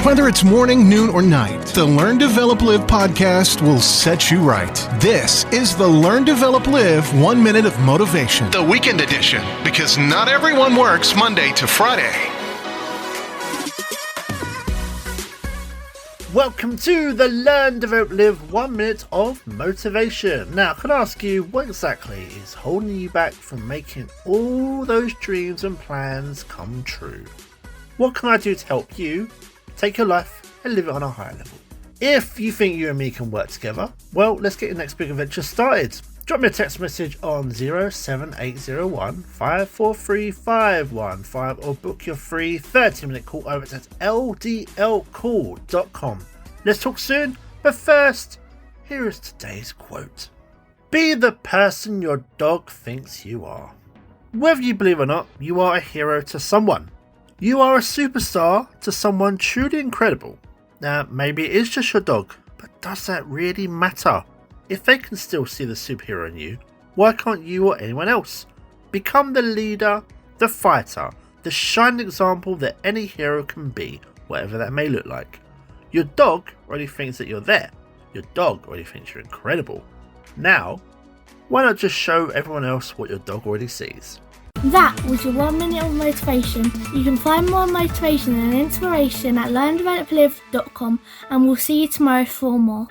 Whether it's morning, noon, or night, the Learn, Develop, Live podcast will set you right. This is the Learn, Develop, Live 1 Minute of Motivation, the weekend edition, because not everyone works Monday to Friday. Welcome to the Learn, Develop, Live 1 Minute of Motivation. Now, can I ask you, what exactly is holding you back from making all those dreams and plans come true? What can I do to help you take your life and live it on a higher level? If you think you and me can work together, well, let's get your next big adventure started. Drop me a text message on 07801 543 515 or book your free 30-minute call over at ldlcall.com. Let's talk soon, but first, here is today's quote. Be the person your dog thinks you are. Whether you believe or not, you are a hero to someone. You are a superstar to someone truly incredible. Now, maybe it is just your dog, but does that really matter? If they can still see the superhero in you, why can't you or anyone else? Become the leader, the fighter, the shining example that any hero can be, whatever that may look like. Your dog already thinks that you're there. Your dog already thinks you're incredible. Now, why not just show everyone else what your dog already sees? That was your 1 minute of motivation. You can find more motivation and inspiration at learndeveloplive.com, and we'll see you tomorrow for more.